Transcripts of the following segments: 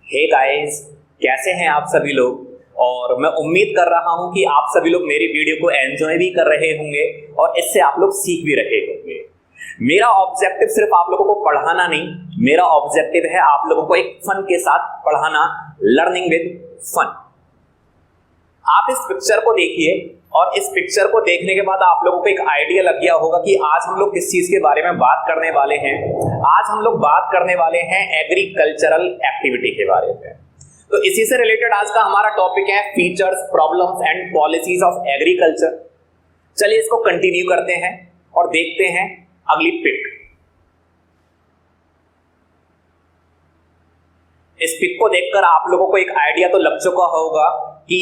Hey guys, कैसे हैं आप सभी लोग। और मैं उम्मीद कर रहा हूं कि आप सभी लोग मेरी वीडियो को एंजॉय भी कर रहे होंगे और इससे आप लोग सीख भी रहे होंगे। मेरा ऑब्जेक्टिव सिर्फ आप लोगों को पढ़ाना नहीं, मेरा ऑब्जेक्टिव है आप लोगों को एक फन के साथ पढ़ाना, लर्निंग विद फन। आप इस पिक्चर को देखिए और इस पिक्चर को देखने के बाद आप लोगों को एक आइडिया लग गया होगा कि आज हम लोग किस चीज के बारे में बात करने वाले हैं। आज हम लोग बात करने वाले हैं एग्रीकल्चरल एक्टिविटी के बारे में। तो इसी से रिलेटेड आज का हमारा टॉपिक है features, problems and policies of agriculture. चलिए इसको कंटिन्यू करते हैं और देखते हैं अगली पिक। इस पिक को देखकर आप लोगों को एक आइडिया तो लग चुका होगा कि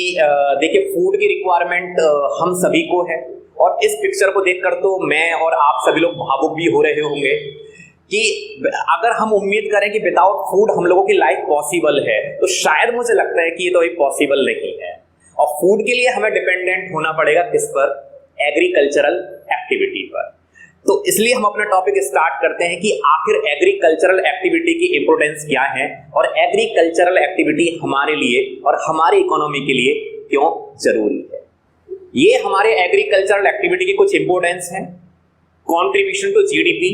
देखिए फूड की रिक्वायरमेंट हम सभी को है और इस पिक्चर को देखकर तो मैं और आप सभी लोग भावुक भी हो रहे होंगे कि अगर हम उम्मीद करें कि विदाउट फूड हम लोगों की लाइफ पॉसिबल है तो शायद मुझे लगता है कि ये तो एक पॉसिबल नहीं है। और फूड के लिए हमें डिपेंडेंट होना पड़ेगा किस पर? एग्रीकल्चरल एक्टिविटी पर। तो इसलिए हम अपना टॉपिक स्टार्ट करते हैं कि आखिर एग्रीकल्चरल एक्टिविटी की इंपोर्टेंस क्या है और एग्रीकल्चरल एक्टिविटी हमारे लिए और हमारी इकोनॉमी के लिए क्यों जरूरी है। ये हमारे एग्रीकल्चरल एक्टिविटी की कुछ इंपोर्टेंस है। Contribution to GDP,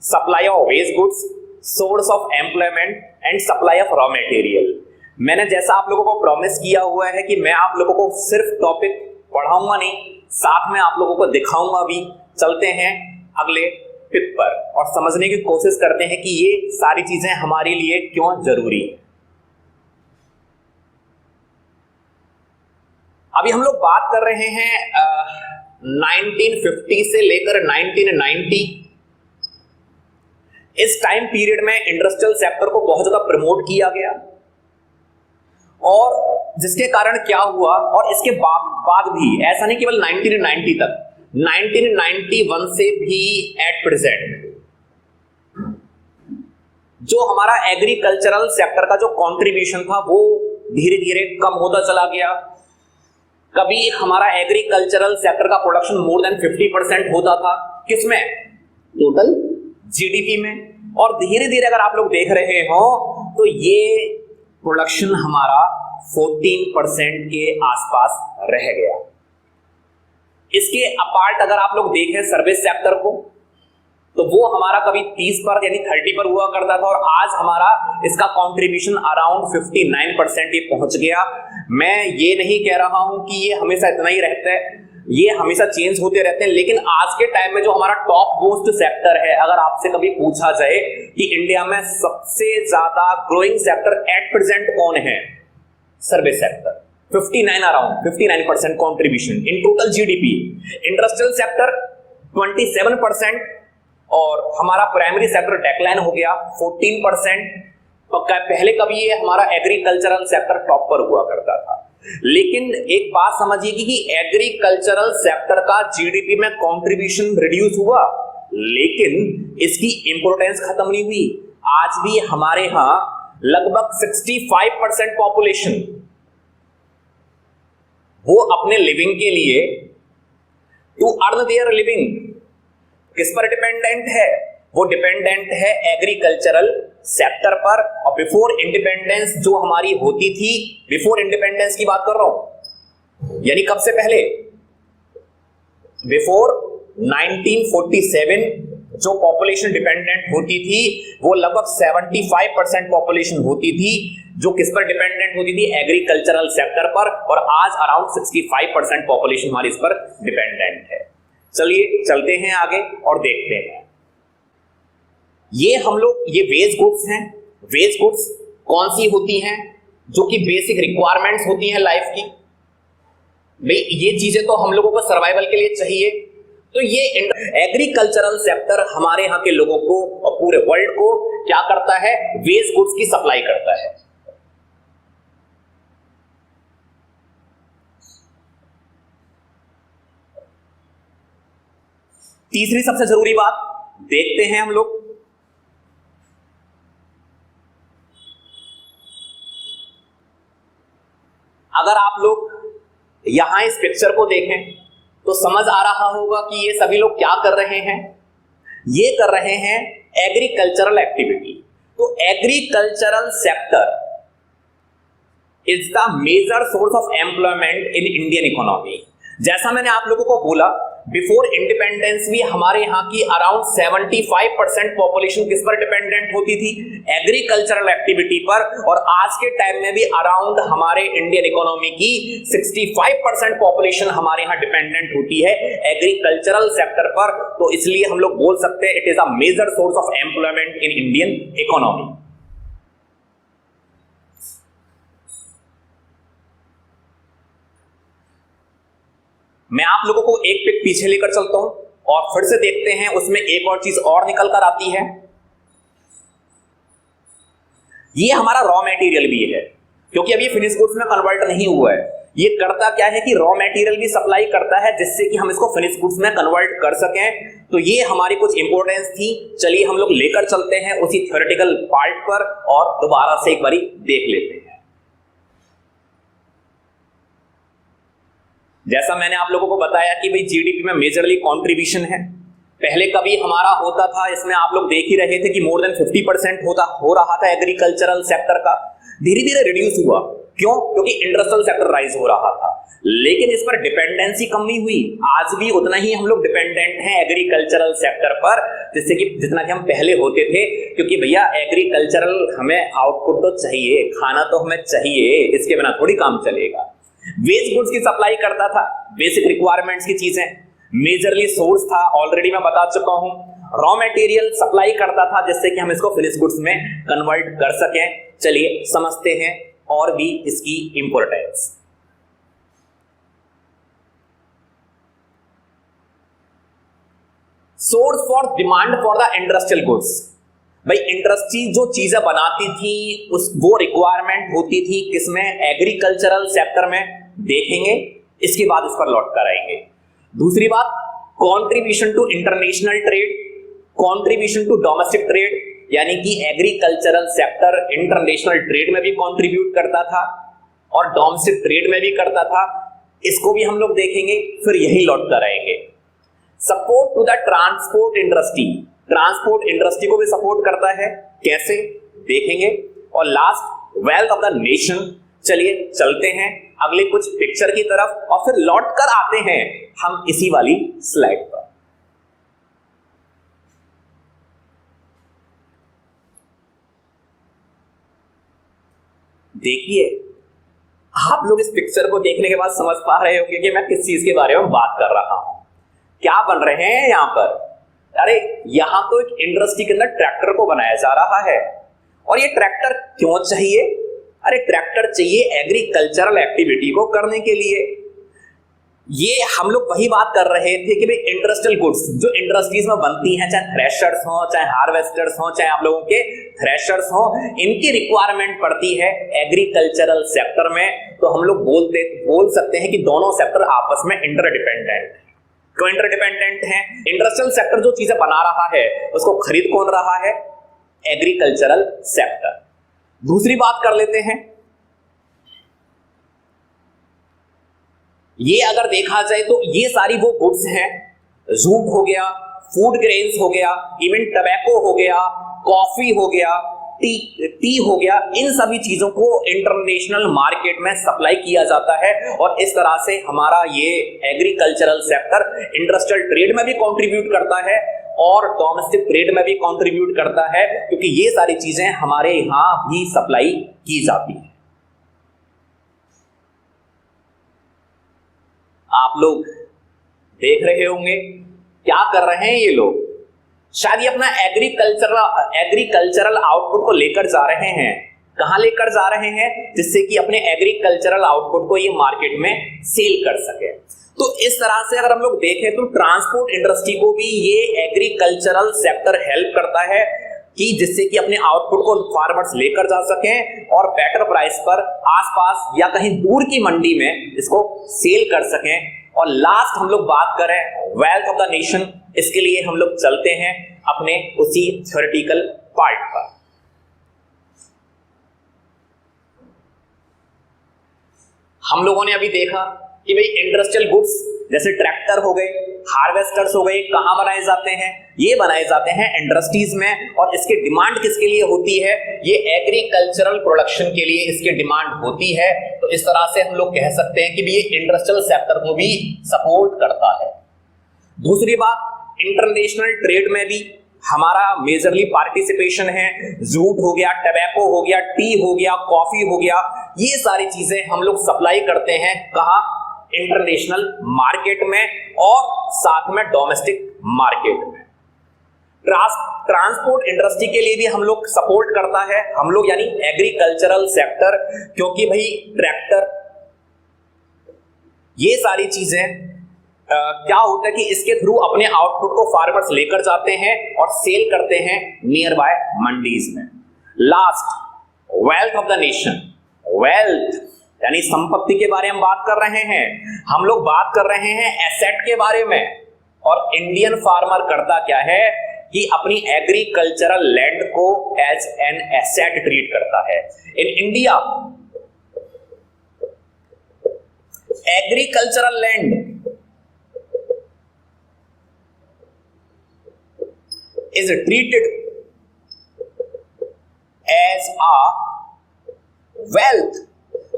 supply of waste goods, source of employment and supply of raw material. मैंने जैसा आप लोगों को प्रॉमिस किया हुआ है कि मैं आप लोगों को सिर्फ टॉपिक पढ़ाऊंगा नहीं, साथ में आप लोगों को दिखाऊंगा भी। चलते हैं अगले टिप पर और समझने की कोशिश करते हैं कि ये सारी चीजें हमारे लिए क्यों जरूरी है। अभी हम लोग बात कर रहे हैं 1950 से लेकर 1990। इस टाइम पीरियड में इंडस्ट्रियल सेक्टर को बहुत ज्यादा प्रमोट किया गया और जिसके कारण क्या हुआ, और इसके बाद भी ऐसा नहीं केवल 1990 तक, 1991 से भी एट प्रेजेंट जो हमारा एग्रीकल्चरल सेक्टर का जो कंट्रीब्यूशन था वो धीरे धीरे कम होता चला गया। कभी हमारा एग्रीकल्चरल सेक्टर का प्रोडक्शन मोर देन 50% होता था, किसमें? टोटल जीडीपी में। और धीरे धीरे अगर आप लोग देख रहे हो तो ये प्रोडक्शन हमारा 14% के आसपास रह गया। इसके अपार्ट अगर आप लोग देखें सर्विस सेक्टर को तो वो हमारा कभी 30 पर यानी 30 पर हुआ करता था और आज हमारा इसका कंट्रीब्यूशन अराउंड 59% ये पहुंच गया। मैं ये नहीं कह रहा हूं कि ये हमेशा इतना ही रहता है, ये हमेशा चेंज होते रहते हैं, लेकिन आज के टाइम में जो हमारा टॉप मोस्ट सेक्टर है, अगर आपसे कभी पूछा जाए कि इंडिया में सबसे ज्यादा ग्रोइंग सेक्टर एट प्रेजेंट कौन है? Service sector. 59% contribution in total GDP. Industrial sector 27% और हमारा प्राइमरी सेक्टर डेक्लाइन हो गया 14%। पहले कभी ये हमारा एग्रीकल्चरल सेक्टर टॉप पर हुआ करता था। लेकिन एक बात समझिए कि एग्रीकल्चरल सेक्टर का जीडीपी में कंट्रीब्यूशन रिड्यूस हुआ लेकिन इसकी इंपोर्टेंस खत्म नहीं हुई। आज भी हमारे यहां लगभग 65% पॉपुलेशन वो अपने लिविंग के लिए टू अर्न देयर लिविंग किस पर डिपेंडेंट है? वो डिपेंडेंट है एग्रीकल्चरल सेक्टर पर। और बिफोर इंडिपेंडेंस जो हमारी होती थी, बिफोर इंडिपेंडेंस की बात कर रहा हूं, यानी कब से पहले? बिफोर 1947 जो पॉपुलेशन डिपेंडेंट होती थी वो लगभग 75% पॉपुलेशन होती थी जो किस पर डिपेंडेंट होती थी? एग्रीकल्चरल सेक्टर पर। और आज अराउंड 65% पॉपुलेशन हमारी इस पर डिपेंडेंट है। चलिए चलते हैं आगे और देखते हैं। ये वेस्ट गुड्स हैं। वेस्ट गुड्स कौन सी होती हैं? जो कि बेसिक रिक्वायरमेंट्स होती हैं लाइफ की। भाई ये चीजें तो हम लोगों को सर्वाइवल के लिए चाहिए। तो ये एग्रीकल्चरल सेक्टर हमारे यहां के लोगों को और पूरे वर्ल्ड को क्या करता है? वेस्ट गुड्स की सप्लाई करता है। तीसरी सबसे जरूरी बात देखते हैं हम लोग। अगर आप लोग यहां इस पिक्चर को देखें तो समझ आ रहा होगा कि ये सभी लोग क्या कर रहे हैं। ये कर रहे हैं एग्रीकल्चरल एक्टिविटी। तो agricultural sector is the major source of employment in Indian economy. जैसा मैंने आप लोगों को बोला, बिफोर इंडिपेंडेंस भी हमारे यहाँ की अराउंड 75% पॉपुलेशन किस पर डिपेंडेंट होती थी? एग्रीकल्चरल एक्टिविटी पर। और आज के टाइम में भी अराउंड हमारे इंडियन इकोनॉमी की 65% पॉपुलेशन हमारे यहाँ डिपेंडेंट होती है एग्रीकल्चरल सेक्टर पर। तो इसलिए हम लोग बोल सकते हैं it is a major source of employment in Indian economy. मैं आप लोगों को एक पिक पीछे लेकर चलता हूं और फिर से देखते हैं उसमें एक और चीज और निकल कर आती है। ये हमारा रॉ मटेरियल भी है, क्योंकि अभी फिनिश गुड्स में कन्वर्ट नहीं हुआ है। ये करता क्या है कि रॉ मटेरियल भी सप्लाई करता है जिससे कि हम इसको फिनिश गुड्स में कन्वर्ट कर सकें। तो ये हमारी कुछ इंपॉर्टेंस थी। चलिए हम लोग लेकर चलते हैं उसी थ्योरेटिकल पार्ट पर और दोबारा से एक बारी देख लेते हैं। जैसा मैंने आप लोगों को बताया कि भाई जीडीपी में मेजरली कंट्रीब्यूशन है। पहले कभी हमारा होता था, इसमें आप लोग देख ही रहे थे कि मोर देन 50% हो रहा था एग्रीकल्चरल सेक्टर का। धीरे धीरे रिड्यूस हुआ। क्यों? क्योंकि इंडस्ट्रियल सेक्टर राइज हो रहा था, लेकिन इस पर डिपेंडेंसी कम नहीं हुई। आज भी उतना ही हम लोग डिपेंडेंट हैं एग्रीकल्चरल सेक्टर पर, जिससे कि जितना कि हम पहले होते थे। क्योंकि भैया एग्रीकल्चरल हमें आउटपुट तो चाहिए, खाना तो हमें चाहिए, इसके बिना थोड़ी काम चलेगा। वेस्ट गुड्स की सप्लाई करता था, बेसिक रिक्वायरमेंट्स की चीजें मेजरली सोर्स था, ऑलरेडी मैं बता चुका हूं। रॉ मटेरियल सप्लाई करता था जिससे कि हम इसको फिनिश गुड्स में कन्वर्ट कर सकें। चलिए समझते हैं और भी इसकी importance. Source for demand for the industrial goods. भाई इंडस्ट्री जो चीजें बनाती थी उस वो रिक्वायरमेंट होती थी किसमें? एग्रीकल्चरल सेक्टर में। देखेंगे, इसके बाद इस पर लौट कर आएंगे। दूसरी बात, contribution to international trade, contribution to domestic trade, यानी कि एग्रीकल्चरल सेक्टर इंटरनेशनल ट्रेड में भी कंट्रीब्यूट करता था और डोमेस्टिक ट्रेड में भी करता था। इसको भी हम लोग देखेंगे, फिर यही लौट कर आएंगे। Support to the transport industry, transport industry को भी सपोर्ट करता है। कैसे? देखेंगे। और last, wealth of the nation. चलिए चलते हैं अगले कुछ पिक्चर की तरफ और फिर लौट कर आते हैं हम इसी वाली स्लाइड पर। देखिए, आप लोग इस पिक्चर को देखने के बाद समझ पा रहे होंगे कि मैं किस चीज के बारे में बात कर रहा हूं। क्या बन रहे हैं यहां पर? अरे यहां तो एक इंडस्ट्री के अंदर ट्रैक्टर को बनाया जा रहा है। और ये ट्रैक्टर क्यों चाहिए? अरे ट्रैक्टर चाहिए एग्रीकल्चरल एक्टिविटी को करने के लिए। ये हम लोग वही बात कर रहे थे कि भाई इंडस्ट्रियल गुड्स जो इंडस्ट्रीज में बनती हैं, चाहे थ्रेशर्स हो, चाहे हार्वेस्टर्स हो, चाहे आप लोगों के थ्रेशर्स हो, इनकी रिक्वायरमेंट पड़ती है एग्रीकल्चरल सेक्टर में। तो हम लोग बोल सकते हैं कि दोनों सेक्टर आपस में इंटरडिपेंडेंट। क्यों इंटरडिपेंडेंट हैं? इंडस्ट्रियल सेक्टर जो चीजें बना रहा है उसको खरीद कौन रहा है? Agricultural sector. दूसरी बात कर लेते हैं, ये अगर देखा जाए तो ये सारी वो गुड्स हैं, जूट हो गया, फूड ग्रेन्स हो गया, इवन टबैको हो गया, कॉफी हो गया, टी हो गया। इन सभी चीजों को इंटरनेशनल मार्केट में सप्लाई किया जाता है और इस तरह से हमारा ये एग्रीकल्चरल सेक्टर इंडस्ट्रियल ट्रेड में भी कंट्रीब्यूट करता है और डोमेस्टिक ट्रेड में भी कंट्रीब्यूट करता है, क्योंकि ये सारी चीजें हमारे यहां भी सप्लाई की जाती है। आप लोग देख रहे होंगे क्या कर रहे हैं ये लोग। शायद ये अपना एग्रीकल्चरल आउटपुट को लेकर जा रहे हैं। कहां लेकर जा रहे हैं? जिससे कि अपने एग्रीकल्चरल आउटपुट को ये मार्केट में सेल कर सके। तो इस तरह से अगर हम लोग देखें तो ट्रांसपोर्ट इंडस्ट्री को भी ये एग्रीकल्चरल सेक्टर हेल्प करता है कि जिससे कि अपने आउटपुट को फार्मर्स लेकर जा सकें और बेटर प्राइस पर आसपास या कहीं दूर की मंडी में इसको सेल कर सकें। और लास्ट हम लोग बात करें वेल्थ ऑफ द नेशन, इसके लिए हम लोग चलते हैं अपने उसी थ्योरेटिकल पार्ट पर। हम लोगों ने अभी देखा कि भाई इंडस्ट्रियल गुड्स जैसे ट्रैक्टर हो गए, हार्वेस्टर्स हो गए, कहां बनाए जाते हैं? ये बनाए जाते हैं इंडस्ट्रीज में। और इसकी डिमांड किसके लिए होती है? ये एग्रीकल्चरल प्रोडक्शन के लिए इसकी डिमांड होती है। तो इस तरह से हम लोग कह सकते हैं कि ये इंडस्ट्रियल सेक्टर को भी सपोर्ट करता है। दूसरी बात, इंटरनेशनल ट्रेड में भी हमारा मेजरली पार्टिसिपेशन है। जूट हो गया, टबैको हो गया, टी हो गया, कॉफी हो गया, ये सारी चीजें हम लोग सप्लाई करते हैं कहां? इंटरनेशनल मार्केट में और साथ में डोमेस्टिक मार्केट में। ट्रांसपोर्ट इंडस्ट्री के लिए भी हम लोग सपोर्ट करता है हम लोग, यानी एग्रीकल्चरल सेक्टर, क्योंकि भाई ट्रैक्टर, ये सारी चीजें क्या होता है कि इसके थ्रू अपने आउटपुट को फार्मर्स लेकर जाते हैं और सेल करते हैं नियर बाय मंडीज में। Last, wealth of the nation. Wealth यानी संपत्ति के बारे में बात कर रहे हैं हम लोग, बात कर रहे हैं एसेट के बारे में। और इंडियन फार्मर करता क्या है कि अपनी एग्रीकल्चरल लैंड को एज एन एसेट ट्रीट करता है। In India agricultural land is treated as a wealth।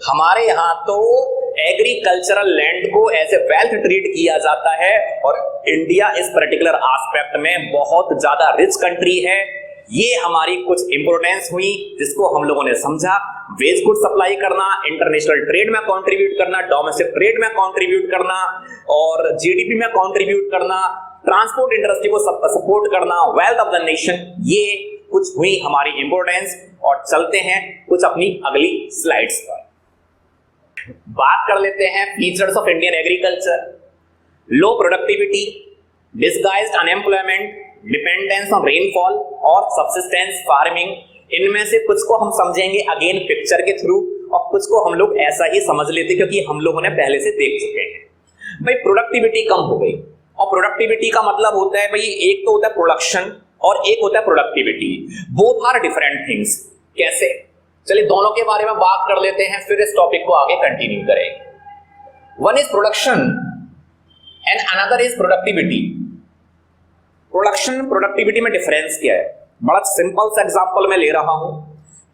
हमारे यहां तो एग्रीकल्चरल लैंड को एज ए वेल्थ ट्रीट किया जाता है। और इंडिया इस पर्टिकुलर एस्पेक्ट में बहुत ज्यादा रिच कंट्री है। ये हमारी कुछ इंपोर्टेंस हुई जिसको हम लोगों ने समझा। वेज गुड सप्लाई करना, इंटरनेशनल ट्रेड में कंट्रीब्यूट करना, डोमेस्टिक ट्रेड में कंट्रीब्यूट करना और जीडीपी में कंट्रीब्यूट करना, ट्रांसपोर्ट इंडस्ट्री को सपोर्ट करना, वेल्थ ऑफ द नेशन, ये कुछ हुई हमारी इंपोर्टेंस। और चलते हैं कुछ अपनी अगली स्लाइड्स पर। बात कर लेते हैं features of Indian agriculture. Low productivity, disguised unemployment, dependence on rainfall और सब्सिस्टेंस फार्मिंग। इनमें से कुछ को हम समझेंगे अगेन पिक्चर के थ्रू और कुछ को हम लोग ऐसा ही समझ लेते क्योंकि हम लोगों ने पहले से देख चुके हैं। भाई प्रोडक्टिविटी कम हो गई, और प्रोडक्टिविटी का मतलब होता है भाई एक तो होता है प्रोडक्शन और एक होता है productivity. Both are different things. कैसे? चलिए दोनों के बारे में बात कर लेते हैं, फिर इस टॉपिक को आगे कंटिन्यू करेंगे। One is production and another is productivity. Production productivity में डिफरेंस क्या है? बड़ा सिंपल सा एग्जांपल मैं ले रहा हूं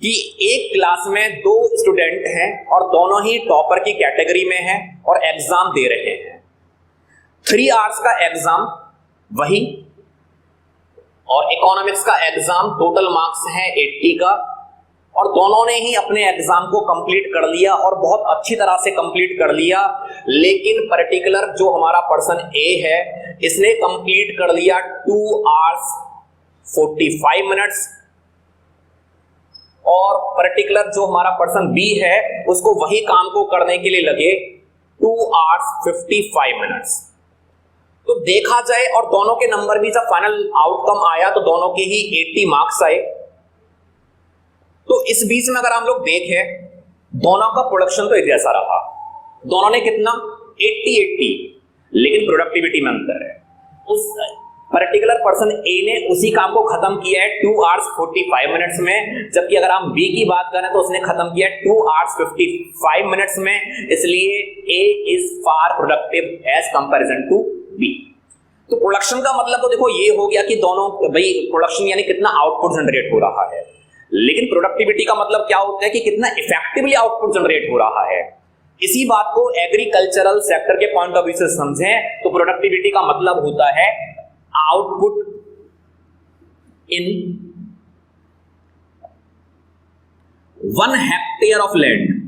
कि एक क्लास में दो स्टूडेंट हैं और दोनों ही टॉपर की कैटेगरी में हैं और एग्जाम दे रहे हैं। 3 आवर्स का एग्जाम वही, और इकोनॉमिक्स का एग्जाम टोटल मार्क्स है 80 का, और दोनों ने ही अपने एग्जाम को कंप्लीट कर लिया और बहुत अच्छी तरह से कंप्लीट कर लिया। लेकिन पर्टिकुलर जो हमारा पर्सन ए है इसने कंप्लीट कर लिया 2 आवर्स 45 मिनट्स, और पर्टिकुलर जो हमारा पर्सन बी है उसको वही काम को करने के लिए लगे 2 आवर्स 55 मिनट्स। तो देखा जाए और दोनों के नंबर भी जब फाइनल आउटकम आया तो दोनों के ही 80 मार्क्स आए। तो इस बीच में अगर हम लोग देखें दोनों का प्रोडक्शन तो एक जैसा रहा, दोनों ने कितना 80-80, लेकिन प्रोडक्टिविटी में अंतर है। उस पर्टिकुलर पर्सन ए ने उसी काम को खत्म किया है 2 आवर्स 45 मिनट्स में, जबकि अगर हम बी की बात करें तो उसने खत्म किया है 2 आवर्स 55 मिनट्स में। इसलिए A is far productive as comparison to B. तो प्रोडक्शन का मतलब तो देखो ये हो गया कि दोनों भाई प्रोडक्शन यानी कितना आउटपुट जनरेट हो रहा है, लेकिन प्रोडक्टिविटी का मतलब क्या होता है कि कितना इफेक्टिवली आउटपुट जनरेट हो रहा है। इसी बात को एग्रीकल्चरल सेक्टर के पॉइंट ऑफ व्यू से समझें तो प्रोडक्टिविटी का मतलब होता है output in 1 hectare of land.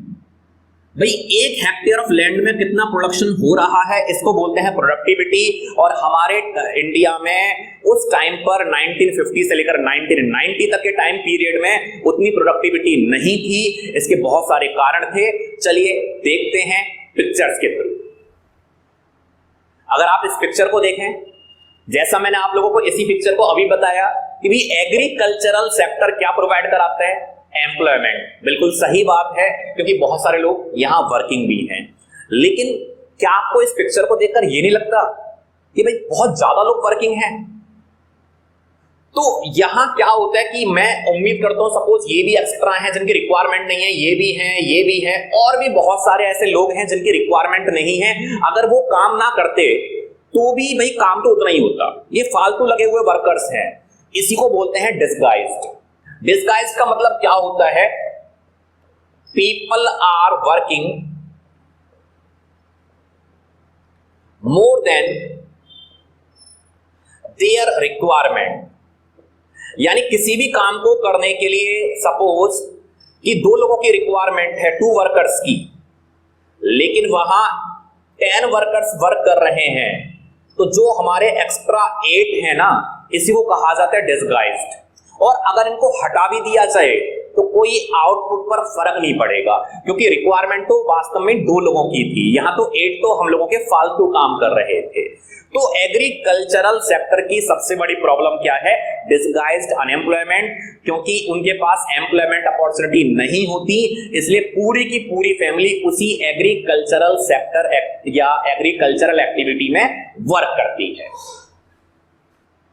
भाई 1 हेक्टेयर ऑफ लैंड में कितना प्रोडक्शन हो रहा है इसको बोलते हैं प्रोडक्टिविटी। और हमारे इंडिया में उस टाइम पर 1950 से लेकर 1990 तक के टाइम पीरियड में उतनी प्रोडक्टिविटी नहीं थी। इसके बहुत सारे कारण थे, चलिए देखते हैं पिक्चर्स के थ्रू। अगर आप इस पिक्चर को देखें, जैसा मैंने आप लोगों को इसी पिक्चर को अभी बताया कि भी एग्रीकल्चरल सेक्टर क्या प्रोवाइड कराता है, एम्प्लॉयमेंट। बिल्कुल सही बात है क्योंकि बहुत सारे लोग यहां वर्किंग भी हैं। लेकिन क्या आपको इस पिक्चर को देखकर यह नहीं लगता कि भाई बहुत ज्यादा लोग वर्किंग हैं? तो यहां क्या होता है कि मैं उम्मीद करता हूं सपोज ये भी एक्स्ट्रा हैं जिनकी रिक्वायरमेंट नहीं है, ये भी हैं, ये भी हैं, और भी बहुत सारे ऐसे लोग हैं जिनकी रिक्वायरमेंट नहीं है। अगर वो काम ना करते तो भी भाई काम तो उतना ही होता। ये फालतू लगे हुए वर्कर्स हैं, इसी को बोलते हैं डिसगाइज्ड। डिसगाइज्ड का मतलब क्या होता है? People are working more than their requirement, यानी किसी भी काम को करने के लिए सपोज कि 2 लोगों की रिक्वायरमेंट है, 2 वर्कर्स की, लेकिन वहां 10 वर्कर्स वर्क कर रहे हैं, तो जो हमारे एक्स्ट्रा 8 है ना, इसी को कहा जाता है डिसगाइज्ड। और अगर इनको हटा भी दिया जाए तो कोई आउटपुट पर फर्क नहीं पड़ेगा, क्योंकि रिक्वायरमेंट तो वास्तव में 2 लोगों की थी, यहां तो 8 तो हम लोगों के फालतू काम कर रहे थे। तो एग्रीकल्चरल सेक्टर की सबसे बड़ी प्रॉब्लम क्या है? डिसगाइज्ड अनएम्प्लॉयमेंट, क्योंकि उनके पास एम्प्लॉयमेंट अपॉर्चुनिटी नहीं होती, इसलिए पूरी की पूरी फैमिली उसी एग्रीकल्चरल सेक्टर या एग्रीकल्चरल एक्टिविटी में वर्क करती है।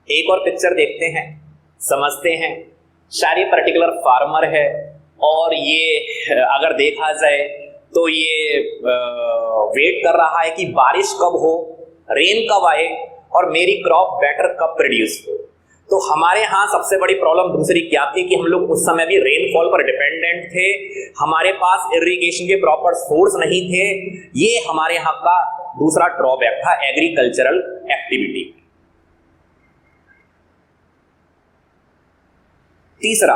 एक और पिक्चर देखते हैं, समझते हैं। शायद ये पर्टिकुलर फार्मर है और ये अगर देखा जाए तो ये वेट कर रहा है कि बारिश कब हो, रेन कब आए और मेरी क्रॉप बेटर कब प्रोड्यूस हो। तो हमारे यहाँ सबसे बड़ी प्रॉब्लम दूसरी क्या थी कि हम लोग उस समय भी रेनफॉल पर डिपेंडेंट थे, हमारे पास इरिगेशन के प्रॉपर सोर्स नहीं थे। ये हमारे यहाँ का दूसरा ड्रॉबैक था एग्रीकल्चरल एक्टिविटी। तीसरा,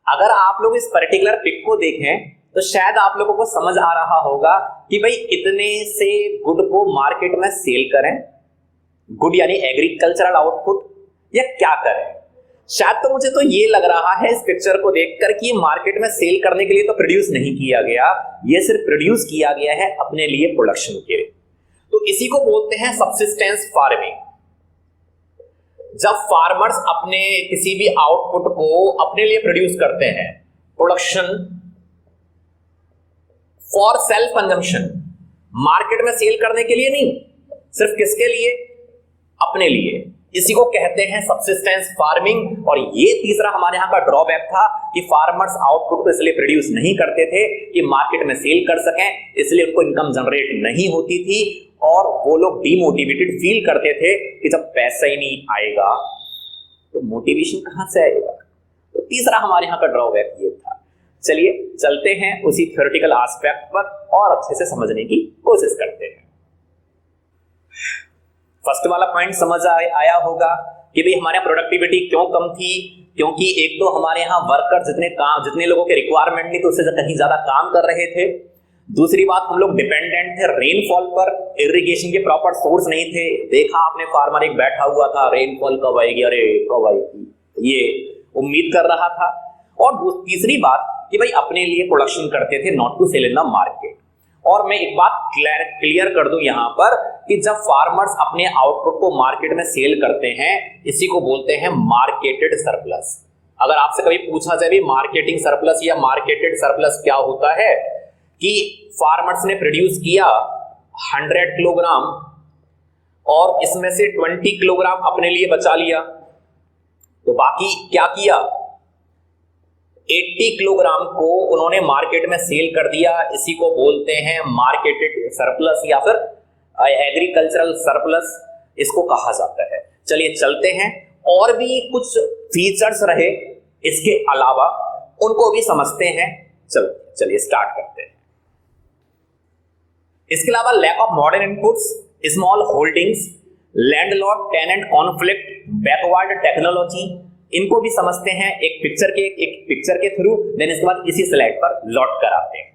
अगर आप लोग इस पर्टिकुलर पिक को देखें तो शायद आप लोगों को समझ आ रहा होगा कि भाई इतने से गुड को मार्केट में सेल करें, गुड यानी एग्रीकल्चरल आउटपुट, या क्या करें। शायद तो मुझे तो ये लग रहा है इस पिक्चर को देखकर कि ये मार्केट में सेल करने के लिए तो प्रोड्यूस नहीं किया गया, ये सिर्फ प्रोड्यूस किया गया है अपने लिए प्रोडक्शन के लिए। तो इसी को बोलते हैं सबसिस्टेंस फार्मिंग। जब फार्मर्स अपने किसी भी आउटपुट को अपने लिए प्रोड्यूस करते हैं, production for self consumption, market में सेल करने के लिए नहीं, सिर्फ किसके लिए? अपने लिए। इसी को कहते हैं सबसिस्टेंस फार्मिंग। और ये तीसरा हमारे यहाँ का ड्रॉबैक था कि फार्मर्स आउटपुट को इसलिए प्रोड्यूस नहीं करते थे कि मार्केट में सेल कर सकें, इसलिए उनको इनकम जनरेट नहीं होती थी और वो लोग डिमोटिवेटेड फील करते थे कि जब पैसा ही नहीं आएगा तो मोटिवेशन कहां से आएगा। तो तीसरा हमारे यहाँ का ड्रॉबैक ये था। चलिए चलते हैं उसी थ्योरेटिकल एस्पेक्ट पर और अच्छे से समझने की कोशिश करते हैं। फर्स्ट वाला पॉइंट समझ आया होगा कि भाई हमारे प्रोडक्टिविटी क्यों कम थी, क्योंकि एक तो हमारे यहाँ वर्कर जितने लोगों के रिक्वायरमेंट थी तो उससे कहीं ज्यादा काम कर रहे थे। दूसरी बात, हम लोग डिपेंडेंट थे रेनफॉल पर, इरिगेशन के प्रॉपर सोर्स नहीं थे। देखा आपने फार्मर एक बैठा हुआ था, रेनफॉल कब आएगी, अरे कब आएगी, ये उम्मीद कर रहा था। और तीसरी बात कि भाई अपने लिए प्रोडक्शन करते थे, not to sell in the market. और मैं एक बात क्लियर कर दूं यहां पर कि जब फार्मर्स अपने आउटपुट को मार्केट में सेल करते हैं, इसी को बोलते हैं मार्केटेड सरप्लस। अगर आपसे कभी पूछा जाए भी मार्केटिंग सरप्लस या मार्केटेड सरप्लस क्या होता है, कि फार्मर्स ने प्रोड्यूस किया 100 किलोग्राम और इसमें से 20 किलोग्राम अपने लिए बचा लिया, तो बाकी क्या किया, 80 किलोग्राम को उन्होंने मार्केट में सेल कर दिया। इसी को बोलते हैं मार्केटेड सरप्लस या फिर एग्रीकल्चरल सरप्लस, इसको कहा जाता है। चलिए चलते हैं, और भी कुछ फीचर्स रहे इसके अलावा, उनको भी समझते हैं। चलिए स्टार्ट करते हैं। इसके अलावा lack of modern inputs, small holdings, landlord tenant conflict, backward technology, इनको भी समझते हैं एक पिक्चर के थ्रू। देन इसके बाद इसी स्लाइड पर लौट कर आते हैं।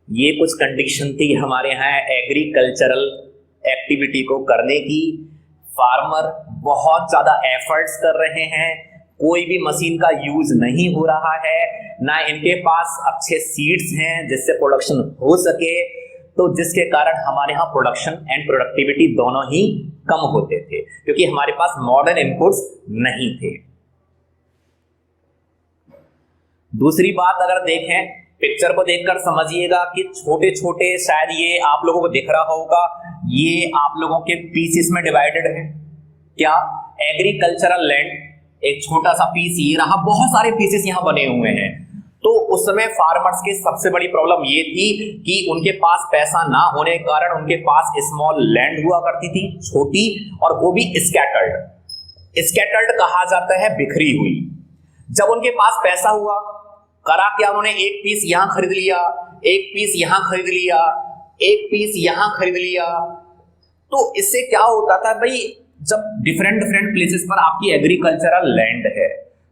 ये कुछ कंडीशन थी हमारे यहाँ एग्रीकल्चरल एक्टिविटी को करने की। फार्मर बहुत ज्यादा एफर्ट्स कर रहे हैं, कोई भी मशीन का यूज नहीं हो रहा है, ना इनके पास अच्छे सीड्स हैं जिससे प्रोडक्शन हो सके, तो जिसके कारण हमारे यहाँ प्रोडक्शन एंड प्रोडक्टिविटी दोनों ही कम होते थे, क्योंकि हमारे पास मॉडर्न इनपुट्स नहीं थे। दूसरी बात अगर देखें, पिक्चर को देखकर समझिएगा कि छोटे छोटे, शायद ये आप लोगों को दिख रहा होगा, ये आप लोगों के पीसेस में डिवाइडेड है। क्या? एग्रीकल्चरल लैंड एक छोटा सा पीस, ये रहा, बहुत सारे पीसेस यहां बने हुए हैं। तो तो उस समय फार्मर्स की सबसे बड़ी प्रॉब्लम ये थी कि उनके पास पैसा ना होने के कारण उनके पास स्मॉल लैंड हुआ करती थी, छोटी, और वो भी स्कैटर्ड। स्कैटर्ड कहा जाता है बिखरी हुई। जब उनके पास पैसा हुआ, करा क्या, उन्होंने एक पीस यहां खरीद लिया, एक पीस यहां खरीद लिया, एक पीस यहां खरीद लिया। तो इससे क्या होता था भाई, जब डिफरेंट डिफरेंट प्लेसेस पर आपकी एग्रीकल्चरल लैंड है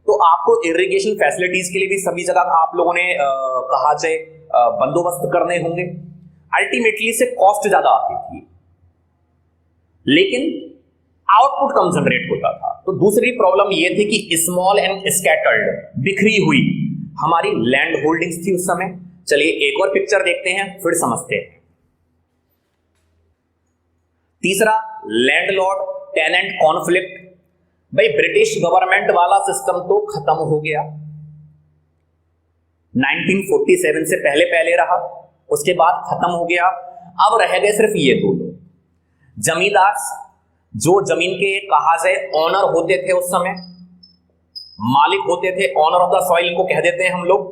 तो आपको इरिगेशन फैसिलिटीज के लिए भी सभी जगह आप लोगों ने कहा जाए बंदोबस्त करने होंगे। अल्टीमेटली से कॉस्ट ज्यादा आती थी, लेकिन आउटपुट कम जनरेट होता था। तो दूसरी प्रॉब्लम यह थी कि स्मॉल एंड स्कैटर्ड, बिखरी हुई हमारी लैंड होल्डिंग्स थी उस समय। चलिए एक और पिक्चर देखते हैं, फिर समझते हैं। तीसरा, लैंडलॉर्ड टेनेंट कॉन्फ्लिक्ट। भाई ब्रिटिश गवर्नमेंट वाला सिस्टम तो खत्म हो गया, 1947 से पहले पहले रहा, उसके बाद खत्म हो गया। अब रह गए सिर्फ ये दो लोग, जमींदार, जो जमीन के कहा जाए ऑनर होते थे, उस समय मालिक होते थे, ऑनर ऑफ द सॉइल को कह देते हैं हम लोग।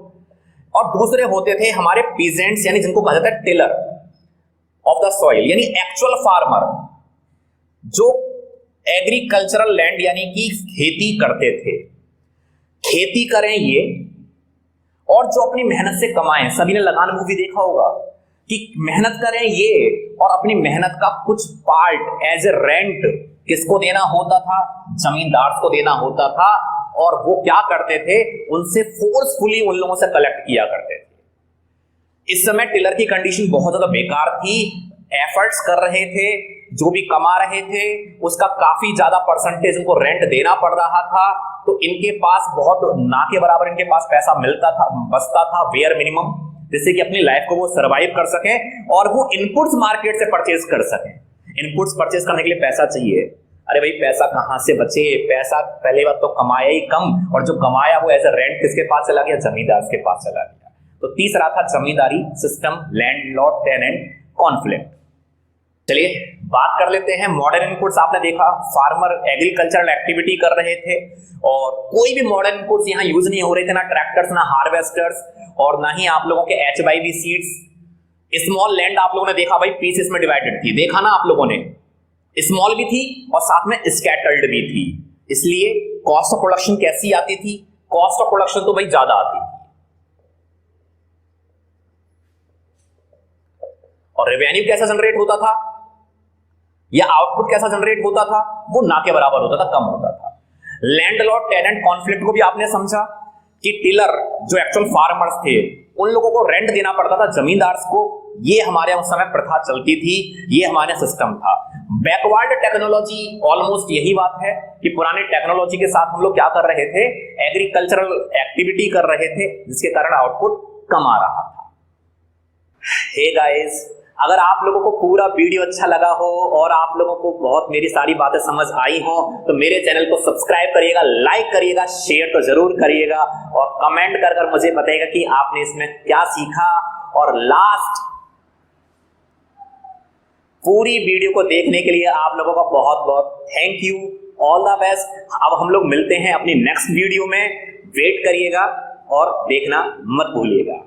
और दूसरे होते थे हमारे पीजेंट्स, यानी जिनको कहा जाता है टिलर ऑफ द सॉइल, यानी एक्चुअल फार्मर, जो एग्रीकल्चरल लैंड यानी कि खेती करते थे। खेती करें ये, और जो अपनी मेहनत से कमाएं। सभी ने लगान मूवी देखा होगा कि मेहनत करें ये और अपनी मेहनत का कुछ पार्ट एज ए रेंट किसको देना होता था, जमींदार को देना होता था। और वो क्या करते थे, उनसे फोर्सफुली उन लोगों से कलेक्ट किया करते थे। इस समय टिलर की कंडीशन बहुत ज्यादा बेकार थी, एफर्ट्स कर रहे थे, जो भी कमा रहे थे उसका काफी ज्यादा परसेंटेज उनको रेंट देना पड़ रहा था। तो इनके पास बहुत ना के बराबर इनके पास पैसा मिलता था, बचता था वेयर मिनिमम, जिससे कि अपनी लाइफ को वो सरवाइव कर सके और वो इनपुट्स मार्केट से परचेज कर सके। इनपुट्स परचेज करने के लिए पैसा चाहिए। अरे भाई पैसा कहां से बचे, पैसा पहले बात तो कमाया ही कम, और जो कमाया वो एज ए रेंट किसके पास चला गया, जमींदार के पास चला गया। तो तीसरा था जमींदारी सिस्टम, लैंडलॉर्ड टेनेंट कॉन्फ्लिक्ट। चलिए बात कर लेते हैं मॉडर्न इनपुट्स। आपने देखा फार्मर एग्रीकल्चरल एक्टिविटी कर रहे थे और कोई भी मॉडर्न इनपुट्स यहाँ यूज नहीं हो रहे थे, ना ट्रैक्टर्स, ना हार्वेस्टर्स, और ना ही आप लोगों के HYV सीड्स। स्मॉल लैंड आप लोगों ने देखा भाई पीसेस में डिवाइडेड थी, देखा ना आप लोगों ने, स्मॉल भी थी और साथ में स्कैटर्ड भी थी। इसलिए कॉस्ट ऑफ प्रोडक्शन कैसी आती थी, कॉस्ट ऑफ प्रोडक्शन तो भाई ज्यादा आती थी, और रेवेन्यू कैसा जनरेट होता था या आउटपुट कैसा जनरेट होता था, वो ना के बराबर होता था, कम होता था। लैंडलॉर्ड टेनेंट कॉन्फ्लिक्ट को भी आपने समझा कि टिलर जो एक्चुअल फार्मर्स थे उन लोगों को रेंट देना पड़ता था जमींदार को। ये हमारे उस समय प्रथा चलती थी, ये हमारा सिस्टम था। बैकवर्ड टेक्नोलॉजी ऑलमोस्ट यही बात है कि पुराने टेक्नोलॉजी के साथ हम लोग क्या कर रहे थे, एग्रीकल्चरल एक्टिविटी कर रहे थे, जिसके कारण आउटपुट कम आ रहा था। हे गाइस, अगर आप लोगों को पूरा वीडियो अच्छा लगा हो और आप लोगों को बहुत मेरी सारी बातें समझ आई हो तो मेरे चैनल को सब्सक्राइब करिएगा, लाइक करिएगा, शेयर तो जरूर करिएगा और कमेंट कर मुझे बताइएगा कि आपने इसमें क्या सीखा। और लास्ट, पूरी वीडियो को देखने के लिए आप लोगों का बहुत बहुत thank you, all the best. अब हम लोग मिलते हैं अपनी नेक्स्ट वीडियो में, वेट करिएगा और देखना मत भूलिएगा।